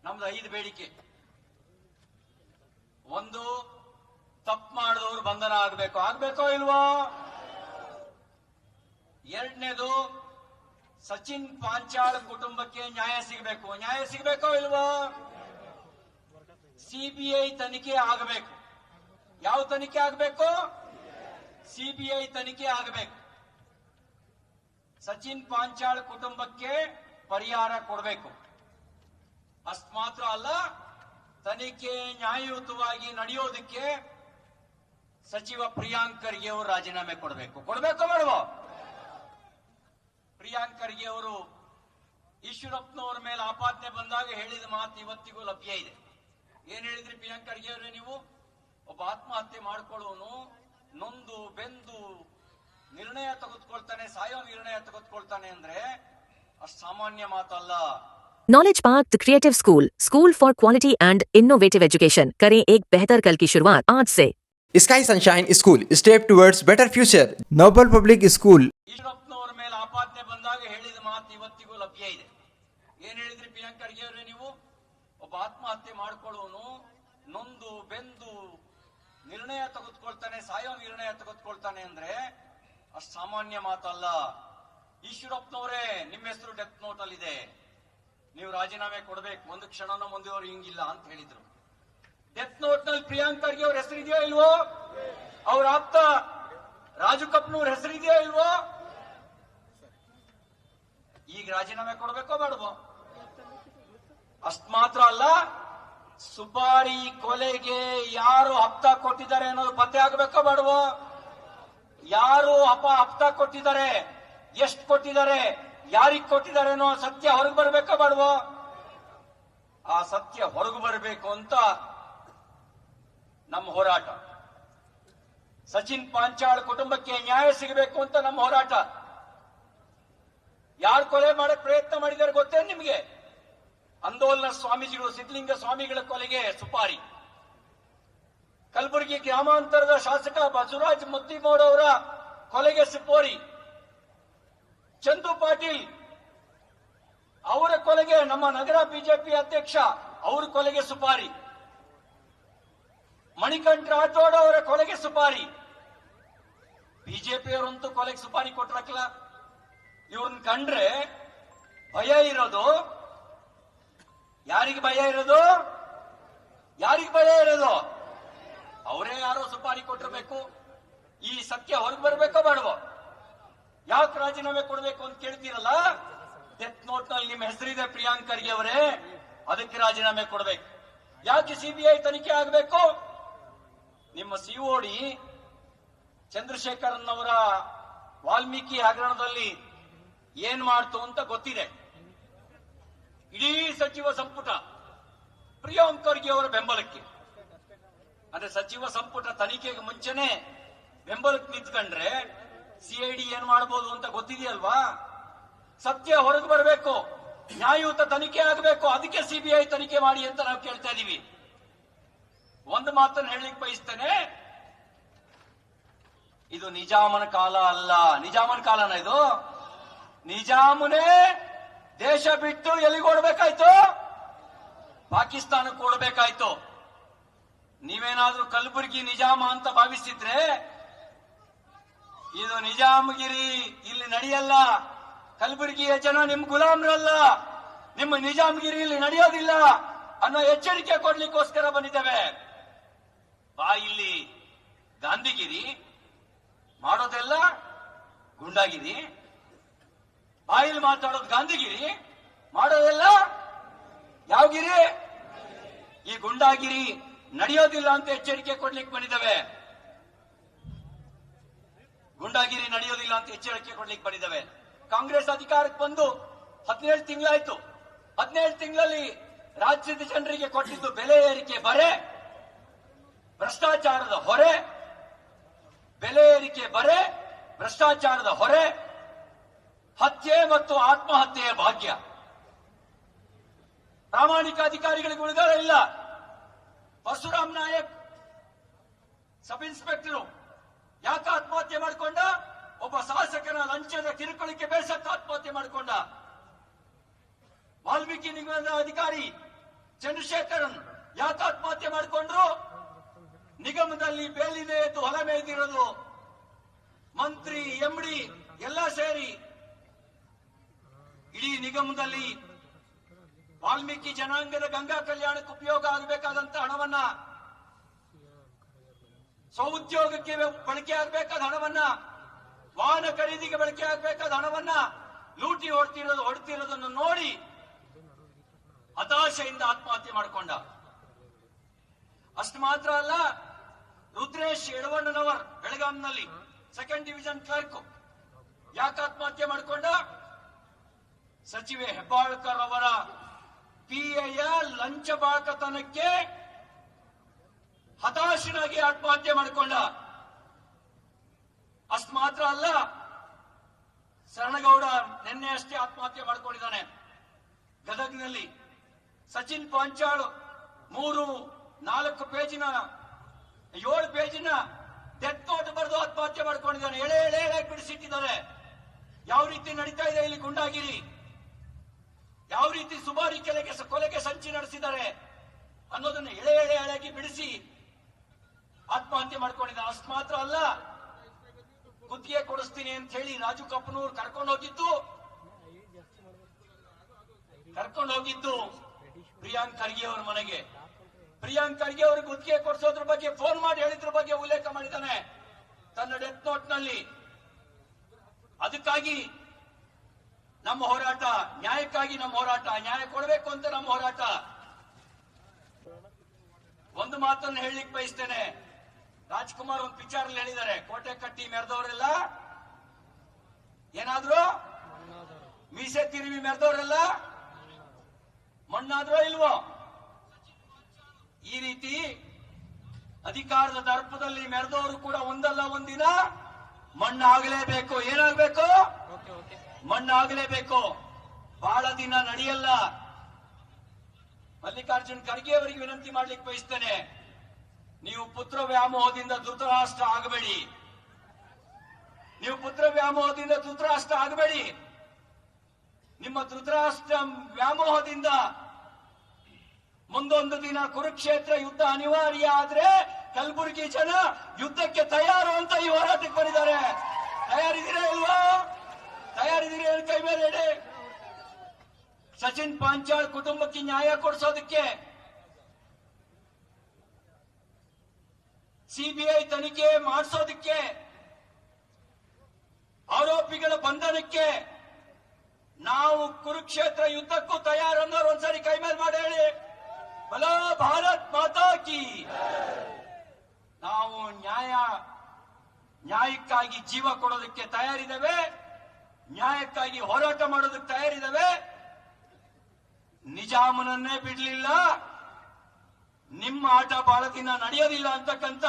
ನಮ್ದು 5 ಬೇಡಿಕೆ. ಒಂದು, ತಪ್ಪು ಮಾಡಿದವರು ಬಂಧನ ಆಗ್ಬೇಕೋ ಇಲ್ವೋ? ಎರಡನೇದು, ಸಚಿನ್ ಪಾಂಚಾಳ್ ಕುಟುಂಬಕ್ಕೆ ನ್ಯಾಯ ಸಿಗಬೇಕೋ ಇಲ್ವೋ? ಸಿಬಿಐ ತನಿಖೆ ಆಗಬೇಕು. ಯಾವ ತನಿಖೆ ಆಗಬೇಕು? ಸಿಬಿಐ ತನಿಖೆ ಆಗಬೇಕು. ಸಚಿನ್ ಪಾಂಚಾಳ್ ಕುಟುಂಬಕ್ಕೆ ಪರಿಹಾರ ಕೊಡಬೇಕು. ಅಷ್ಟು ಮಾತ್ರ ಅಲ್ಲ, ತನಿಖೆ ನ್ಯಾಯಯುತವಾಗಿ ನಡೆಯೋದಕ್ಕೆ ಸಚಿವ ಪ್ರಿಯಾಂಕ್ ಖರ್ಗೆ ಅವರು ರಾಜೀನಾಮೆ ಕೊಡಬೇಕೋ ಬೇಡವೋ? ಪ್ರಿಯಾಂಕ್ ಖರ್ಗೆ ಅವರು ಈಶ್ವರಪ್ಪನವರ ಮೇಲೆ ಆಪಾದನೆ ಬಂದಾಗ ಹೇಳಿದ ಮಾತು ಇವತ್ತಿಗೂ ಲಭ್ಯ ಇದೆ. ಏನ್ ಹೇಳಿದ್ರಿ ಪ್ರಿಯಾಂಕ್ ಖರ್ಗೆ ಅವರೇ ನೀವು? ಒಬ್ಬ ಆತ್ಮಹತ್ಯೆ ಮಾಡ್ಕೊಳ್ಳೋನು ನೊಂದು ಬೆಂದು ನಿರ್ಣಯ ತೆಗೆದುಕೊಳ್ತಾನೆ, ಸಾಯೋ ನಿರ್ಣಯ ತೆಗೆದುಕೊಳ್ತಾನೆ ಅಂದ್ರೆ ಅಷ್ಟು ಸಾಮಾನ್ಯ ಮಾತಲ್ಲ. Knowledge park the creative school for quality and innovative education. करें एक बेहतर कल की शुरुआत आज से। Sky sunshine school, step towards better future. Noble public school. ಈಶ್ವರಪ್ಪನವರ ಮೇಲೆ ಆಪಾದನೆ ಬಂದಾಗ ಹೇಳಿದ ಮಾತು ಇವತ್ತಿಗೂ ಲಭ್ಯ ಇದೆ. ಏನ್ ಹೇಳಿದ್ರಿ ಪ್ರಿಯಾಂಕ್ ಖರ್ಗೆ ಅವರೇ ನೀವು? ಒಬ್ಬ ಆತ್ಮಹತ್ಯೆ ಮಾಡ್ಕೊಳ್ಳೋನು ನೊಂದು ಬೆಂದು ನಿರ್ಣಯ ತೆಗೆದುಕೊಳ್ತಾನೆ, ಸಾಯೋ ನಿರ್ಣಯ ತೆಗೆದುಕೊಳ್ತಾನೆ ಅಂದ್ರೆ ಅಷ್ಟು ಸಾಮಾನ್ಯ ಮಾತಲ್ಲ. ಈಶ್ವರಪ್ಪನವರೇ, ನಿಮ್ಮ ಹೆಸರು ಡೆತ್ ನೋಟ್ ಅಲ್ಲಿ ಇದೆ, ನೀವು ರಾಜೀನಾಮೆ ಕೊಡಬೇಕು, ಒಂದು ಕ್ಷಣನೂ ಮುಂದೆಯವರು ಹಿಂಗಿಲ್ಲ ಅಂತ ಹೇಳಿದ್ರು. ಡೆತ್ ನೋಟ್ ನಲ್ಲಿ ಪ್ರಿಯಾಂಕ್ ಖರ್ಗೆ ಅವ್ರ ಹೆಸರಿದೆಯೋ ಇಲ್ವೋ? ಅವ್ರ ಆಪ್ತ ರಾಜು ಕಪ್ನೂರ್ ಹೆಸರಿದೆಯೋ ಇಲ್ವೋ? ಈಗ ರಾಜೀನಾಮೆ ಕೊಡಬೇಕೋ ಬೇಡವೋ? ಅಷ್ಟ್ ಮಾತ್ರ ಅಲ್ಲ, ಸುಪಾರಿ ಕೊಲೆಗೆ ಯಾರು ಹಪ್ತಾ ಕೊಟ್ಟಿದ್ದಾರೆ ಅನ್ನೋದು ಪತ್ತೆ ಆಗಬೇಕೋ ಬೇಡವೋ? ಯಾರು ಹಪ್ತಾ ಕೊಟ್ಟಿದ್ದಾರೆ, ಎಷ್ಟು ಕೊಟ್ಟಿದ್ದಾರೆ, ಯಾರಿಗೆ ಕೊಟ್ಟಿದ್ದಾರೆ ಅನ್ನೋ ಸತ್ಯ ಹೊರಗೆ ಬರಬೇಕೋ ಬೇಡವೋ? ಆ ಸತ್ಯ ಹೊರಗೆ ಬರಬೇಕು ಅಂತ ನಮ್ಮ ಹೋರಾಟ. ಸಚಿನ್ ಪಾಂಚಾಳ್ ಕುಟುಂಬಕ್ಕೆ ನ್ಯಾಯ ಸಿಗಬೇಕು ಅಂತ ನಮ್ಮ ಹೋರಾಟ. ಯಾರು ಕೊಲೆ ಮಾಡಕ್ ಪ್ರಯತ್ನ ಮಾಡಿದ್ದಾರೆ ಗೊತ್ತೇ ನಿಮಗೆ? ಆಂದೋಲನ ಸ್ವಾಮೀಜಿಗಳು, ಸಿದ್ಧಲಿಂಗ ಸ್ವಾಮಿಗಳ ಕೊಲೆಗೆ ಸುಪಾರಿ, ಕಲಬುರಗಿ ಗ್ರಾಮಾಂತರದ ಶಾಸಕ ಬಸವರಾಜ್ ಮುದ್ದಿಮೋಡ್ ಅವರ ಕೊಲೆಗೆ ಸುಪಾರಿ, ಚಂದು ಪಾಟೀಲ್ ಅವರ ಕೊಲೆಗೆ ನಮ್ಮ ನಗರ ಬಿಜೆಪಿ ಅಧ್ಯಕ್ಷ ಅವರ ಕೊಲೆಗೆ ಸುಪಾರಿ, ಮಣಿಕಂಠ ರಾಠೋಡ್ ಅವರ ಕೊಲೆಗೆ ಸುಪಾರಿ. ಬಿಜೆಪಿಯವರಂತೂ ಕೊಲೆಗೆ ಸುಪಾರಿ ಕೊಟ್ರಕ್ಕಲ್ಲ. ಇವ್ರನ್ನ ಕಂಡ್ರೆ ಭಯ ಇರೋದು ಯಾರಿಗೆ? ಭಯ ಇರೋದು ಯಾರಿಗೆ? ಭಯ ಇರೋದು ಅವರೇ ಯಾರೋ ಸುಪಾರಿ ಕೊಟ್ಟಿರ್ಬೇಕು. ಈ ಸತ್ಯ ಹೊರಗೆ ಬರಬೇಕೋ ಬೇಡವೋ? ಯಾಕೆ ರಾಜೀನಾಮೆ ಕೊಡಬೇಕು ಅಂತ ಕೇಳ್ತೀರಲ್ಲ, ಡೆತ್ ನೋಟ್ ನಲ್ಲಿ ನಿಮ್ಮ ಹೆಸರಿದೆ ಪ್ರಿಯಾಂಕ್ ಖರ್ಗೆ ಅವರೇ, ಅದಕ್ಕೆ ರಾಜೀನಾಮೆ ಕೊಡಬೇಕು. ಯಾಕೆ ಸಿಬಿಐ ತನಿಖೆ ಆಗಬೇಕು? ನಿಮ್ಮ ಸಿಒಡಿ ಚಂದ್ರಶೇಖರನ್ ಅವರ ವಾಲ್ಮೀಕಿ ಹಗರಣದಲ್ಲಿ ಏನ್ ಮಾಡ್ತು ಅಂತ ಗೊತ್ತಿದೆ. ಇಡೀ ಸಚಿವ ಸಂಪುಟ ಪ್ರಿಯಾಂಕ್ ಖರ್ಗೆ ಅವರ ಬೆಂಬಲಕ್ಕೆ, ಅಂದ್ರೆ ಸಚಿವ ಸಂಪುಟ ತನಿಖೆಗೆ ಮುಂಚೆನೆ ಬೆಂಬಲಕ್ಕೆ ನಿಂತ್ಕೊಂಡ್ರೆ ಸಿಐಡಿ ಏನ್ ಮಾಡಬಹುದು ಅಂತ ಗೊತ್ತಿದೆಯಲ್ವಾ? ಸತ್ಯ ಹೊರಗೆ ಬರಬೇಕು, ನ್ಯಾಯಯುತ ತನಿಖೆ ಆಗಬೇಕು, ಅದಕ್ಕೆ ಸಿಬಿಐ ತನಿಖೆ ಮಾಡಿ ಅಂತ ನಾವು ಕೇಳ್ತಾ ಇದೀವಿ. ಒಂದು ಮಾತನ್ನು ಹೇಳಲಿಕ್ಕೆ ಬಯಸ್ತೇನೆ, ಇದು ನಿಜಾಮನ ಕಾಲ ಅಲ್ಲ. ನಿಜಾಮನ ಕಾಲನ ಇದು? ನಿಜಾಮನೇ ದೇಶ ಬಿಟ್ಟು ಎಲ್ಲಿಗೆ ಓಡಬೇಕಾಯ್ತು? ಪಾಕಿಸ್ತಾನಕ್ಕೆ ಓಡಬೇಕಾಯ್ತು. ನೀವೇನಾದ್ರೂ ಕಲಬುರಗಿ ನಿಜಾಮ ಅಂತ ಭಾವಿಸಿದ್ರೆ ಇದು ನಿಜಾಮಗಿರಿ ಇಲ್ಲಿ ನಡೆಯಲ್ಲ. ಕಲಬುರಗಿಯ ಜನ ನಿಮ್ ಗುಲಾಮ್ರಲ್ಲ, ನಿಮ್ಮ ನಿಜಾಮಗಿರಿ ಇಲ್ಲಿ ನಡೆಯೋದಿಲ್ಲ ಅನ್ನೋ ಎಚ್ಚರಿಕೆ ಕೊಡ್ಲಿಕ್ಕೋಸ್ಕರ ಬಂದಿದ್ದೇವೆ. ಬಾ ಇಲ್ಲಿ ಗಾಂಧಿಗಿರಿ, ಮಾಡೋದೆಲ್ಲ ಗುಂಡಾಗಿರಿ. ಬಾಯಲ್ಲಿ ಮಾತಾಡೋದು ಗಾಂಧಿಗಿರಿ, ಮಾಡೋದೆಲ್ಲ ಯಾವಗಿರಿ? ಈ ಗುಂಡಾಗಿರಿ ನಡೆಯೋದಿಲ್ಲ ಅಂತ ಎಚ್ಚರಿಕೆ ಕೊಡ್ಲಿಕ್ಕೆ ಬಂದಿದ್ದೇವೆ. ಗುಂಡಾಗಿರಿ ನಡೆಯೋದಿಲ್ಲ ಅಂತ ಎಚ್ಚರಿಕೆ ಕೊಡ್ಲಿಕ್ಕೆ ಬಂದಿದ್ದೇವೆ. ಕಾಂಗ್ರೆಸ್ ಅಧಿಕಾರಕ್ಕೆ ಬಂದು 17 ತಿಂಗಳಾಯ್ತು. 17 ತಿಂಗಳಲ್ಲಿ ರಾಜ್ಯದ ಜನರಿಗೆ ಕೊಟ್ಟಿದ್ದು ಬೆಲೆ ಏರಿಕೆ ಬರೆ, ಭ್ರಷ್ಟಾಚಾರದ ಹೊರೆ, ಬೆಲೆ ಏರಿಕೆ ಬರೆ, ಭ್ರಷ್ಟಾಚಾರದ ಹೊರೆ, ಹತ್ಯೆ ಮತ್ತು ಆತ್ಮಹತ್ಯೆಯ ಭಾಗ್ಯ. ಪ್ರಾಮಾಣಿಕ ಅಧಿಕಾರಿಗಳಿಗೆ ಉಳಿಗಾಲ ಇಲ್ಲ. ಪರಶುರಾಮ್ ನಾಯಕ್ ಸಬ್ ಇನ್ಸ್ಪೆಕ್ಟರ್ ಯಾಕೆ ಆತ್ಮಹತ್ಯೆ ಮಾಡಿಕೊಂಡ? ಒಬ್ಬ ಶಾಸಕನ ಲಂಚದ ಕಿರುಕುಳಕ್ಕೆ ಬೇಸತ್ತು ಆತ್ಮಹತ್ಯೆ ಮಾಡಿಕೊಂಡ. ವಾಲ್ಮೀಕಿ ನಿಗಮದ ಅಧಿಕಾರಿ ಚಂದ್ರಶೇಖರನ್ ಯಾಕೆ ಆತ್ಮಹತ್ಯೆ ಮಾಡಿಕೊಂಡ್ರು? ನಿಗಮದಲ್ಲಿ ಬೇಲಿದೆ ಎಂದು ಹೊಲ ಮೇಯ್ದಿರೋದು ಮಂತ್ರಿ ಎಂಡಿ ಎಲ್ಲ ಸೇರಿ ಇಡೀ ನಿಗಮದಲ್ಲಿ ವಾಲ್ಮೀಕಿ ಜನಾಂಗದ ಗಂಗಾ ಕಲ್ಯಾಣಕ್ಕೆ ಉಪಯೋಗ ಆಗಬೇಕಾದಂತ ಹಣವನ್ನ, ಸ್ವಉದ್ಯೋಗಕ್ಕೆ ಬಳಕೆ ಆಗಬೇಕಾದ ಹಣವನ್ನ, ವಾಹನ ಖರೀದಿಗೆ ಬಳಕೆ ಆಗಬೇಕಾದ ಹಣವನ್ನ ಲೂಟಿ ಹೊಡ್ತಿರೋದನ್ನು ನೋಡಿ ಹತಾಶೆಯಿಂದ ಆತ್ಮಹತ್ಯೆ ಮಾಡಿಕೊಂಡ. ಅಷ್ಟು ಮಾತ್ರ ಅಲ್ಲ, ರುದ್ರೇಶ್ ಯಡವಣ್ಣನವರ್ ಬೆಳಗಾಂನಲ್ಲಿ 2nd ಡಿವಿಷನ್ ಕ್ಲರ್ಕ್ ಯಾಕೆ ಆತ್ಮಹತ್ಯೆ ಮಾಡಿಕೊಂಡ? ಸಚಿವೆ ಹೆಬ್ಬಾಳ್ಕರ್ ಅವರ ಪಿಎಯ ಲಂಚ ಬಾಕತನಕ್ಕೆ ಹತಾಶನಾಗಿ ಆತ್ಮಹತ್ಯೆ ಮಾಡಿಕೊಂಡ. ಅಷ್ಟು ಮಾತ್ರ ಅಲ್ಲ, ಶರಣಗೌಡ ನಿನ್ನೆ ಅಷ್ಟೇ ಆತ್ಮಹತ್ಯೆ ಮಾಡಿಕೊಂಡಿದ್ದಾನೆ ಗದಗ್ನಲ್ಲಿ. ಸಚಿನ್ ಪಾಂಚಾಳ್ 3-4 ಪೇಜಿನ 7 ಪೇಜಿನ ಡೆತ್ ನೋಟ್ ಬರೆದು ಆತ್ಮಹತ್ಯೆ ಮಾಡಿಕೊಂಡಿದ್ದಾನೆ. ಎಳೆ ಬಿಡಿಸಿಟ್ಟಿದ್ದಾರೆ. ಯಾವ ರೀತಿ ನಡೀತಾ ಇದೆ ಇಲ್ಲಿ ಗುಂಡಾಗಿರಿ, ಯಾವ ರೀತಿ ಸುಮಾರಿ ಕೊಲೆಗೆ ಸಂಚಿ ನಡೆಸಿದ್ದಾರೆ ಅನ್ನೋದನ್ನ ಎಳೆಯಾಗಿ ಬಿಡಿಸಿ ಆತ್ಮಹತ್ಯೆ ಮಾಡ್ಕೊಂಡಿದ್ದಾನೆ. ಅಷ್ಟು ಮಾತ್ರ ಅಲ್ಲ, ಗುತ್ತಿಗೆ ಕೊಡಿಸ್ತೀನಿ ಅಂತ ಹೇಳಿ ರಾಜು ಕಪ್ಪನೂರ್ ಕರ್ಕೊಂಡು ಹೋಗಿದ್ದು ಪ್ರಿಯಾಂಕ್ ಖರ್ಗೆ ಅವರ ಮನೆಗೆ. ಪ್ರಿಯಾಂಕ್ ಖರ್ಗೆ ಅವರು ಗುತ್ತಿಗೆ ಕೊಡಿಸೋದ್ರ ಬಗ್ಗೆ ಫೋನ್ ಮಾಡಿ ಹೇಳಿದ್ರ ಬಗ್ಗೆ ಉಲ್ಲೇಖ ಮಾಡಿದ್ದಾನೆ ತನ್ನ ಡೆತ್ ನೋಟ್ ನಲ್ಲಿ. ಅದಕ್ಕಾಗಿ ನಮ್ಮ ಹೋರಾಟ, ನ್ಯಾಯಕ್ಕಾಗಿ ನಮ್ಮ ಹೋರಾಟ, ನ್ಯಾಯ ಕೊಡಬೇಕು ಅಂತ ನಮ್ಮ ಹೋರಾಟ. ಒಂದು ಮಾತನ್ನು ಹೇಳಲಿಕ್ಕೆ ಬಯಸ್ತೇನೆ. ರಾಜ್ಕುಮಾರ್ ಒಂದು ಪಿಕ್ಚರ್ ಹೇಳಿದ್ದಾರೆ, ಕೋಟೆ ಕಟ್ಟಿ ಮೆರೆದವರೆಲ್ಲ ಏನಾದ್ರು ಮೀಸೆ ತಿರುವಿ ಮೆರೆದವರೆಲ್ಲ ಮಣ್ಣಾದ್ರೋ ಇಲ್ವೋ? ಈ ರೀತಿ ಅಧಿಕಾರದ ದರ್ಪದಲ್ಲಿ ಮೆರೆದವರು ಕೂಡ ಒಂದಲ್ಲ ಒಂದಿನ ಮಣ್ಣಾಗಲೇಬೇಕು. ಏನಾಗಬೇಕು? ಮಣ್ಣಾಗಲೇಬೇಕು. ಬಹಳ ದಿನ ನಡೆಯಲ್ಲ. ಮಲ್ಲಿಕಾರ್ಜುನ್ ಖರ್ಗೆ ಅವರಿಗೆ ವಿನಂತಿ ಮಾಡ್ಲಿಕ್ಕೆ ಬಯಸ್ತೇನೆ, ನೀವು ಪುತ್ರ ವ್ಯಾಮೋಹದಿಂದ ಧೃತರಾಷ್ಟ್ರ ಆಗಬೇಡಿ. ನಿಮ್ಮ ಧೃತರಾಷ್ಟ್ರ ವ್ಯಾಮೋಹದಿಂದ ಮುಂದೊಂದು ದಿನ ಕುರುಕ್ಷೇತ್ರ ಯುದ್ಧ ಅನಿವಾರ್ಯ ಆದ್ರೆ ಕಲಬುರಗಿ ಜನ ಯುದ್ಧಕ್ಕೆ ತಯಾರು ಅಂತ ಈ ಹೋರಾಟಕ್ಕೆ ಬಂದಿದ್ದಾರೆ. ತಯಾರಿದ್ದೀರಾ ಇಲ್ವಾ? ತಯಾರಿದ್ದೀರಿ ಕೈ ಮೇಲೆ ಇಡಿ. ಸಚಿನ್ ಪಾಂಚಾಳ್ ಕುಟುಂಬಕ್ಕೆ ನ್ಯಾಯ ಕೊಡಿಸೋದಕ್ಕೆ, ಸಿಬಿಐ ತನಿಖೆ ಮಾಡಿಸೋದಕ್ಕೆ, ಆರೋಪಿಗಳ ಬಂಧನಕ್ಕೆ ನಾವು ಕುರುಕ್ಷೇತ್ರ ಯುದ್ಧಕ್ಕೂ ತಯಾರು ಅನ್ನೋರು ಒಂದ್ಸರಿ ಕೈ ಮೇಲೆ ಮಾಡಿ ಹೇಳಿ. ಬಲೋ ಭಾರತ್ ಮಾತಾ ಕಿ. ನಾವು ನ್ಯಾಯಕ್ಕಾಗಿ ಜೀವ ಕೊಡೋದಕ್ಕೆ ತಯಾರಿದ್ದೇವೆ, ನ್ಯಾಯಕ್ಕಾಗಿ ಹೋರಾಟ ಮಾಡೋದಕ್ಕೆ ತಯಾರಿದ್ದೇವೆ. ನಿಜಾಮನನ್ನೇ ಬಿಡ್ಲಿಲ್ಲ, ನಿಮ್ಮ ಆಟ ಬಹಳ ದಿನ ನಡೆಯೋದಿಲ್ಲ ಅಂತಕ್ಕಂಥ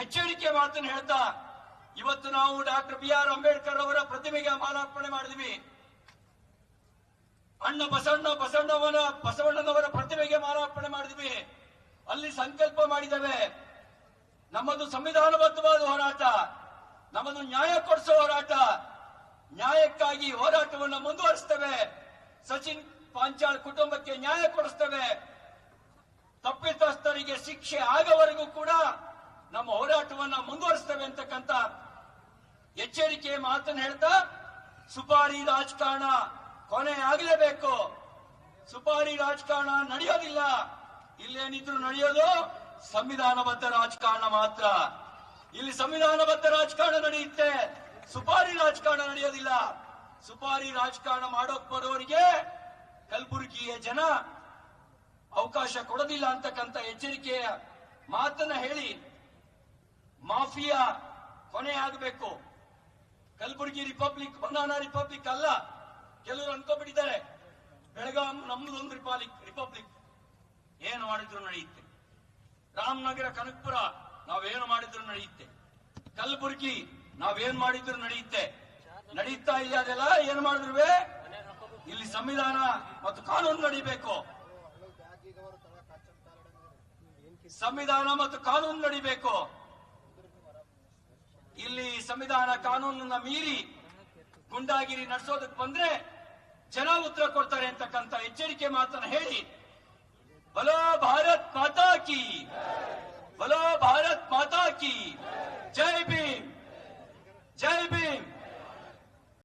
ಎಚ್ಚರಿಕೆ ಮಾತನ್ನು ಹೇಳ್ತಾ ಇವತ್ತು ನಾವು ಡಾಕ್ಟರ್ BR ಅಂಬೇಡ್ಕರ್ ಅವರ ಪ್ರತಿಮೆಗೆ ಮಾಲಾರ್ಪಣೆ ಮಾಡಿದ್ವಿ. ಅಣ್ಣ ಬಸವಣ್ಣನವರ ಪ್ರತಿಮೆಗೆ ಮಾಲಾರ್ಪಣೆ ಮಾಡಿದ್ವಿ. ಅಲ್ಲಿ ಸಂಕಲ್ಪ ಮಾಡಿದ್ದೇವೆ, ನಮ್ಮದು ಸಂವಿಧಾನಬದ್ಧವಾದ ಹೋರಾಟ, ನಮ್ಮದು ನ್ಯಾಯ ಕೊಡಿಸೋ ಹೋರಾಟ, ನ್ಯಾಯಕ್ಕಾಗಿ ಹೋರಾಟವನ್ನು ಮುಂದುವರಿಸ್ತೇವೆ. ಸಚಿನ್ ಪಾಂಚಾಳ್ ಕುಟುಂಬಕ್ಕೆ ನ್ಯಾಯ ಕೊಡಿಸ್ತೇವೆ. ತಪ್ಪಿತಸ್ಥರಿಗೆ ಶಿಕ್ಷೆ ಆಗವರೆಗೂ ಕೂಡ ನಮ್ಮ ಹೋರಾಟವನ್ನ ಮುಂದುವರಿಸ್ತೇವೆ ಅಂತಕ್ಕಂಥ ಎಚ್ಚರಿಕೆ ಮಾತನ್ನು ಹೇಳ್ತಾ, ಸುಪಾರಿ ರಾಜಕಾರಣ ಕೊನೆ ಆಗಲೇಬೇಕು. ಸುಪಾರಿ ರಾಜಕಾರಣ ನಡೆಯೋದಿಲ್ಲ. ಇಲ್ಲೇನಿದ್ರು ನಡೆಯೋದು ಸಂವಿಧಾನಬದ್ಧ ರಾಜಕಾರಣ ಮಾತ್ರ. ಇಲ್ಲಿ ಸಂವಿಧಾನಬದ್ಧ ರಾಜಕಾರಣ ನಡೆಯುತ್ತೆ, ಸುಪಾರಿ ರಾಜಕಾರಣ ನಡೆಯೋದಿಲ್ಲ. ಸುಪಾರಿ ರಾಜಕಾರಣ ಮಾಡೋಕ್ ಬರೋರಿಗೆ ಕಲಬುರಗಿಯ ಜನ ಅವಕಾಶ ಕೊಡೋದಿಲ್ಲ ಅಂತಕ್ಕಂಥ ಎಚ್ಚರಿಕೆಯ ಮಾತನ್ನ ಹೇಳಿ, ಮಾಫಿಯಾ ಕೊನೆ ಆಗಬೇಕು. ಕಲಬುರಗಿ ರಿಪಬ್ಲಿಕ್ ಬನಾನಾ ರಿಪಬ್ಲಿಕ್ ಅಲ್ಲ. ಕೆಲವರು ಅನ್ಕೋಬಿಟ್ಟಿದ್ದಾರೆ ಬೆಳಗಾಂ ನಮ್ಮದೊಂದು ರಿಪಬ್ಲಿಕ್, ಏನು ಮಾಡಿದ್ರು ನಡೆಯುತ್ತೆ. ರಾಮನಗರ ಕನಕಪುರ ನಾವೇನು ಮಾಡಿದ್ರು ನಡೆಯುತ್ತೆ. ಕಲಬುರಗಿ ನಾವೇನ್ ಮಾಡಿದ್ರು ನಡೆಯುತ್ತೆ. ನಡೀತಾ ಇಲ್ಲ ಅದೆಲ್ಲ. ಏನ್ ಮಾಡಿದ್ರು ಇಲ್ಲಿ ಸಂವಿಧಾನ ಮತ್ತು ಕಾನೂನು ನಡೀಬೇಕು. ಸಂವಿಧಾನ ಮತ್ತು ಕಾನೂನು ನಡೀಬೇಕು. ಇಲ್ಲಿ ಸಂವಿಧಾನ ಕಾನೂನನ್ನ ಮೀರಿ ಗುಂಡಾಗಿರಿ ನಡೆಸೋದಕ್ಕೆ ಬಂದ್ರೆ ಜನ ಉತ್ತರ ಕೊಡ್ತಾರೆ ಅಂತಕ್ಕಂಥ ಎಚ್ಚರಿಕೆ ಮಾತನ್ನ ಹೇಳಿ बोलो भारत माता की, बोलो भारत माता की।